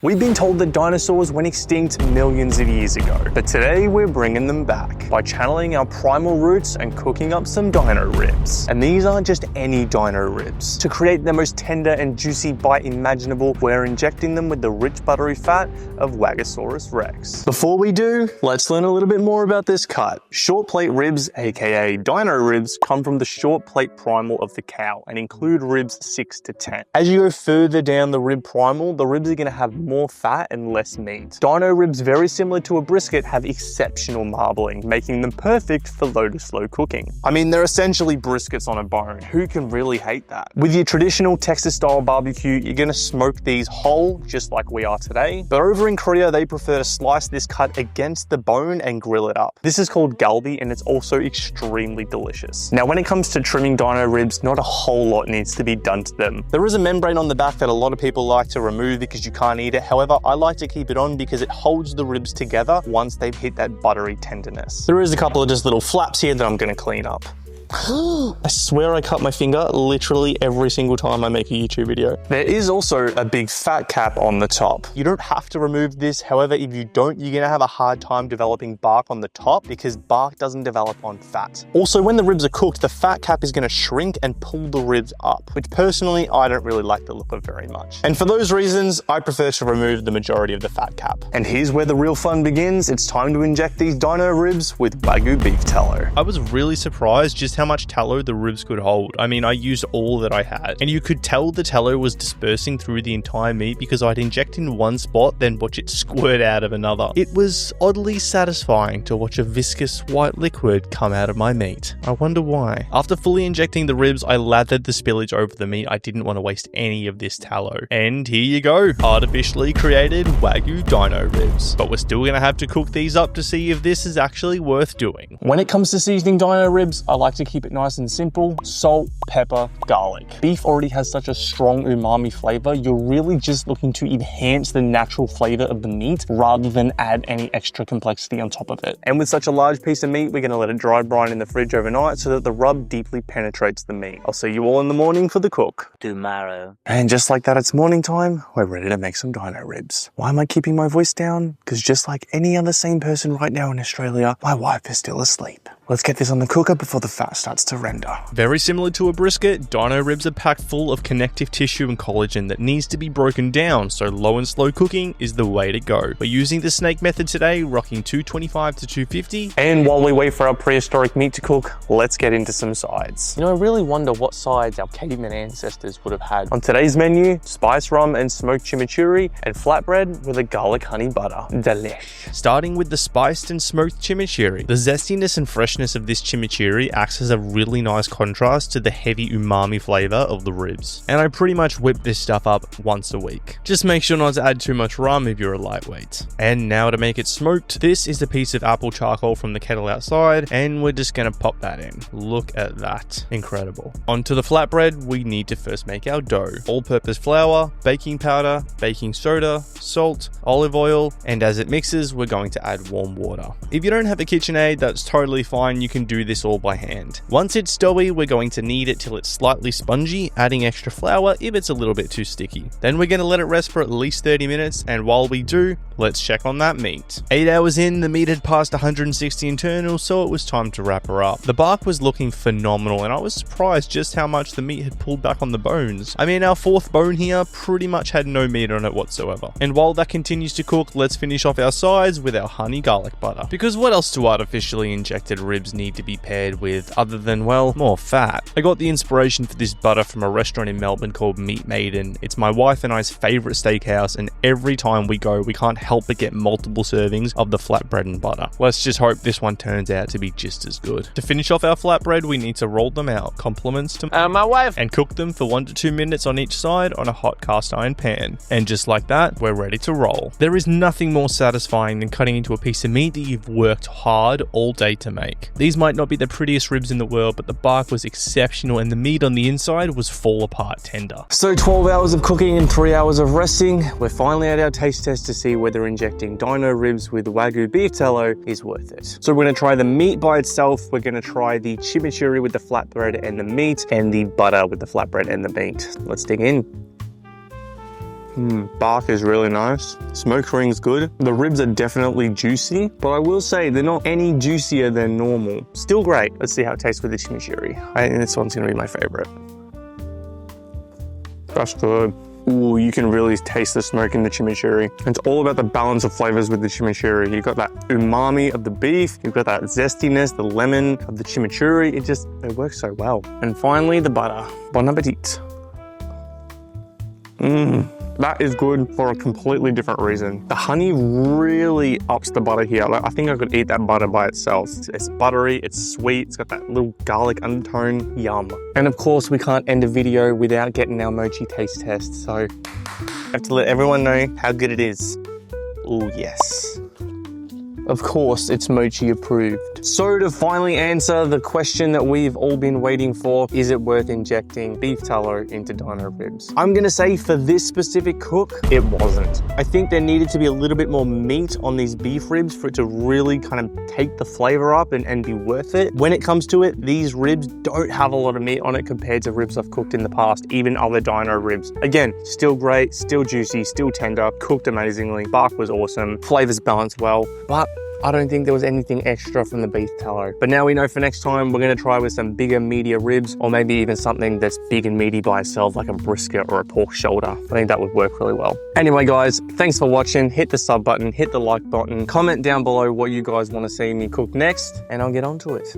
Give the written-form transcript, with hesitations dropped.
We've been told that dinosaurs went extinct millions of years ago, but today we're bringing them back by channeling our primal roots and cooking up some dino ribs. And these aren't just any dino ribs. To create the most tender and juicy bite imaginable, we're injecting them with the rich buttery fat of Wagosaurus rex. Before we do, let's learn a little bit more about this cut. Short plate ribs, aka dino ribs, come from the short plate primal of the cow and include ribs 6 to 10. As you go further down the rib primal, the ribs are going to have more fat and less meat. Dino ribs, very similar to a brisket, have exceptional marbling, making them perfect for low to slow cooking. I mean, they're essentially briskets on a bone. Who can really hate that? With your traditional Texas style barbecue, you're gonna smoke these whole, just like we are today. But over in Korea, they prefer to slice this cut against the bone and grill it up. This is called galbi, and it's also extremely delicious. Now, when it comes to trimming dino ribs, not a whole lot needs to be done to them. There is a membrane on the back that a lot of people like to remove because you can't eat it. However, I like to keep it on because it holds the ribs together once they've hit that buttery tenderness. There is a couple of just little flaps here that I'm gonna clean up. I swear I cut my finger literally every single time I make a YouTube video. There is also a big fat cap on the top. You don't have to remove this. However, if you don't, you're gonna have a hard time developing bark on the top because bark doesn't develop on fat. Also, when the ribs are cooked, the fat cap is gonna shrink and pull the ribs up, which personally, I don't really like the look of very much. And for those reasons, I prefer to remove the majority of the fat cap. And here's where the real fun begins. It's time to inject these dino ribs with Wagyu beef tallow. I was really surprised just how much tallow the ribs could hold. I mean, I used all that I had, and you could tell the tallow was dispersing through the entire meat because I'd inject in one spot, then watch it squirt out of another. It was oddly satisfying to watch a viscous white liquid come out of my meat. I wonder why. After fully injecting the ribs, I lathered the spillage over the meat. I didn't want to waste any of this tallow. And here you go, artificially created Wagyu Dino Ribs. But we're still gonna have to cook these up to see if this is actually worth doing. When it comes to seasoning dino ribs, I like to keep it nice and simple: salt, pepper, garlic. Beef already has such a strong umami flavor, you're really just looking to enhance the natural flavor of the meat rather than add any extra complexity on top of it. And with such a large piece of meat, we're gonna let it dry brine in the fridge overnight so that the rub deeply penetrates the meat. I'll see you all in the morning for the cook. Tomorrow. And just like that, it's morning time. We're ready to make some dino ribs. Why am I keeping my voice down? Because just like any other sane person right now in Australia, my wife is still asleep. Let's get this on the cooker before the fat starts to render. Very similar to a brisket, dino ribs are packed full of connective tissue and collagen that needs to be broken down, so low and slow cooking is the way to go. We're using the snake method today, rocking 225 to 250. And while we wait for our prehistoric meat to cook, let's get into some sides. You know, I really wonder what sides our caveman ancestors would have had. On today's menu, spice rum and smoked chimichurri, and flatbread with a garlic honey butter. Delish. Starting with the spiced and smoked chimichurri. The zestiness and freshness of this chimichurri acts as a really nice contrast to the heavy umami flavor of the ribs. And I pretty much whip this stuff up once a week. Just make sure not to add too much rum if you're a lightweight. And now to make it smoked, this is a piece of apple charcoal from the kettle outside, and we're just gonna pop that in. Look at that. Incredible. Onto the flatbread, we need to first make our dough. All-purpose flour, baking powder, baking soda, salt, olive oil, and as it mixes, we're going to add warm water. If you don't have a KitchenAid, that's totally fine. You can do this all by hand. Once it's doughy, we're going to knead it till it's slightly spongy, adding extra flour if it's a little bit too sticky. Then we're going to let it rest for at least 30 minutes, and while we do, let's check on that meat. 8 hours in, the meat had passed 160 internal, so it was time to wrap her up. The bark was looking phenomenal, and I was surprised just how much the meat had pulled back on the bones. I mean, our fourth bone here pretty much had no meat on it whatsoever. And while that continues to cook, let's finish off our sides with our honey garlic butter. Because what else do artificially injected ribs need to be paired with other than, well, more fat? I got the inspiration for this butter from a restaurant in Melbourne called Meat Maiden. It's my wife and I's favorite steakhouse, and every time we go, we can't help but get multiple servings of the flatbread and butter. Let's just hope this one turns out to be just as good. To finish off our flatbread, we need to roll them out, compliments to My wife. and cook them for 1 to 2 minutes on each side on a hot cast iron pan. And just like that, we're ready to roll. There is nothing more satisfying than cutting into a piece of meat that you've worked hard all day to make. These might not be the prettiest ribs in the world, but the bark was exceptional and the meat on the inside was fall apart tender. So 12 hours of cooking and 3 hours of resting. We're finally at our taste test to see whether injecting dino ribs with Wagyu beef tallow is worth it. So we're gonna try the meat by itself, we're gonna try the chimichurri with the flatbread and the meat, and the butter with the flatbread and the meat. Let's dig in. Bark is really nice. Smoke ring's good. The ribs are definitely juicy, but I will say they're not any juicier than normal. Still great. Let's see how it tastes with the chimichurri. I think this one's gonna be my favorite. That's good. Ooh, you can really taste the smoke in the chimichurri. It's all about the balance of flavors with the chimichurri. You've got that umami of the beef, you've got that zestiness, the lemon of the chimichurri. It works so well. And finally, the butter. Bon appetit. That is good for a completely different reason. The honey really ups the butter here. Like, I think I could eat that butter by itself. It's buttery, it's sweet, it's got that little garlic undertone, yum. And of course, we can't end a video without getting our mochi taste test, so I have to let everyone know how good it is. Oh yes. Of course, it's mochi approved. So to finally answer the question that we've all been waiting for, is it worth injecting beef tallow into dino ribs? I'm gonna say for this specific cook, it wasn't. I think there needed to be a little bit more meat on these beef ribs for it to really kind of take the flavor up and be worth it. When it comes to it, these ribs don't have a lot of meat on it compared to ribs I've cooked in the past, even other dino ribs. Again, still great, still juicy, still tender, cooked amazingly. Bark was awesome, flavors balanced well, but I don't think there was anything extra from the beef tallow. But now we know for next time, we're gonna try with some bigger, meatier ribs, or maybe even something that's big and meaty by itself, like a brisket or a pork shoulder. I think that would work really well. Anyway, guys, thanks for watching. Hit the sub button, hit the like button, comment down below what you guys wanna see me cook next, and I'll get onto it.